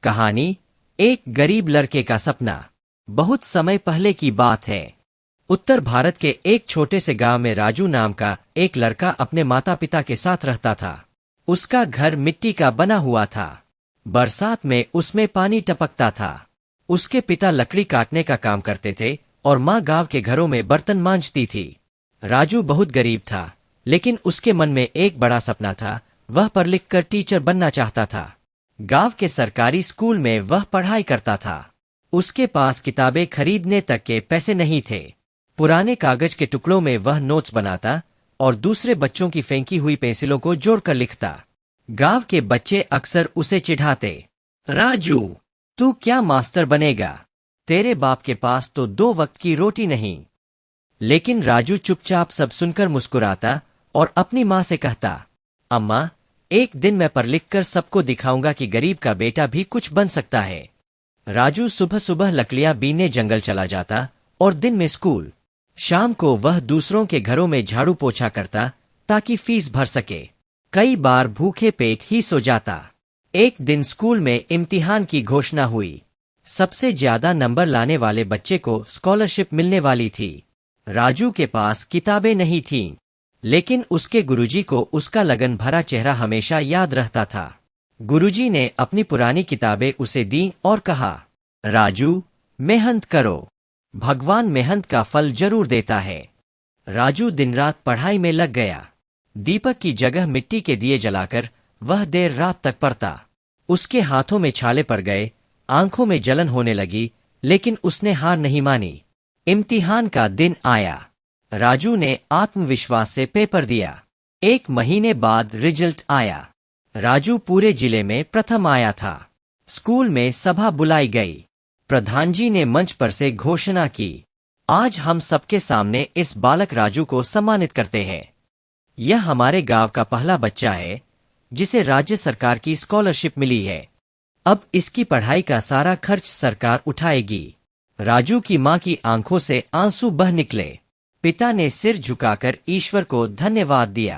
कहानी एक गरीब लड़के का सपना। बहुत समय पहले की बात है। उत्तर भारत के एक छोटे से गांव में राजू नाम का एक लड़का अपने माता पिता के साथ रहता था। उसका घर मिट्टी का बना हुआ था। बरसात में उसमें पानी टपकता था। उसके पिता लकड़ी काटने का काम करते थे और माँ गांव के घरों में बर्तन मांजती थी। राजू बहुत गरीब था, लेकिन उसके मन में एक बड़ा सपना था। वह पढ़ लिख कर टीचर बनना चाहता था। गांव के सरकारी स्कूल में वह पढ़ाई करता था। उसके पास किताबें खरीदने तक के पैसे नहीं थे। पुराने कागज के टुकड़ों में वह नोट्स बनाता और दूसरे बच्चों की फेंकी हुई पेंसिलों को जोड़कर लिखता। गांव के बच्चे अक्सर उसे चिढ़ाते, राजू तू क्या मास्टर बनेगा, तेरे बाप के पास तो 2 वक्त की रोटी नहीं। लेकिन राजू चुपचाप सब सुनकर मुस्कुराता और अपनी माँ से कहता, अम्मा एक दिन मैं पढ़ लिख कर सबको दिखाऊंगा कि गरीब का बेटा भी कुछ बन सकता है। राजू सुबह सुबह लकड़ियां बीनने जंगल चला जाता और दिन में स्कूल। शाम को वह दूसरों के घरों में झाड़ू पोछा करता ताकि फीस भर सके। कई बार भूखे पेट ही सो जाता। एक दिन स्कूल में इम्तिहान की घोषणा हुई। सबसे ज्यादा नंबर लाने वाले बच्चे को स्कॉलरशिप मिलने वाली थी। राजू के पास किताबें नहीं थीं, लेकिन उसके गुरुजी को उसका लगन भरा चेहरा हमेशा याद रहता था। गुरुजी ने अपनी पुरानी किताबें उसे दी और कहा, राजू मेहनत करो, भगवान मेहनत का फल जरूर देता है। राजू दिन रात पढ़ाई में लग गया। दीपक की जगह मिट्टी के दिए जलाकर वह देर रात तक पढ़ता। उसके हाथों में छाले पड़ गए, आंखों में जलन होने लगी, लेकिन उसने हार नहीं मानी। इम्तिहान का दिन आया। राजू ने आत्मविश्वास से पेपर दिया। 1 महीने बाद रिजल्ट आया। राजू पूरे जिले में प्रथम आया था। स्कूल में सभा बुलाई गई। प्रधान जी ने मंच पर से घोषणा की, आज हम सबके सामने इस बालक राजू को सम्मानित करते हैं। यह हमारे गांव का पहला बच्चा है जिसे राज्य सरकार की स्कॉलरशिप मिली है। अब इसकी पढ़ाई का सारा खर्च सरकार उठाएगी। राजू की मां की आंखों से आंसू बह निकले। पिता ने सिर झुकाकर ईश्वर को धन्यवाद दिया।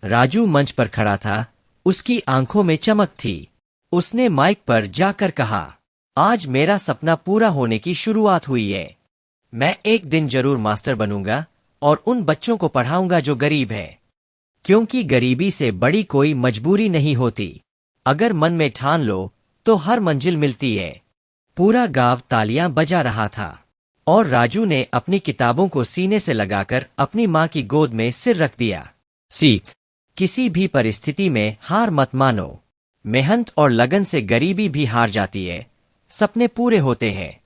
राजू मंच पर खड़ा था। उसकी आंखों में चमक थी। उसने माइक पर जाकर कहा, आज मेरा सपना पूरा होने की शुरुआत हुई है। मैं एक दिन जरूर मास्टर बनूंगा और उन बच्चों को पढ़ाऊंगा जो गरीब है, क्योंकि गरीबी से बड़ी कोई मजबूरी नहीं होती। अगर मन में ठान लो तो हर मंजिल मिलती है। पूरा गांव तालियां बजा रहा था और राजू ने अपनी किताबों को सीने से लगाकर अपनी मां की गोद में सिर रख दिया। सीख, किसी भी परिस्थिति में हार मत मानो। मेहनत और लगन से गरीबी भी हार जाती है, सपने पूरे होते हैं।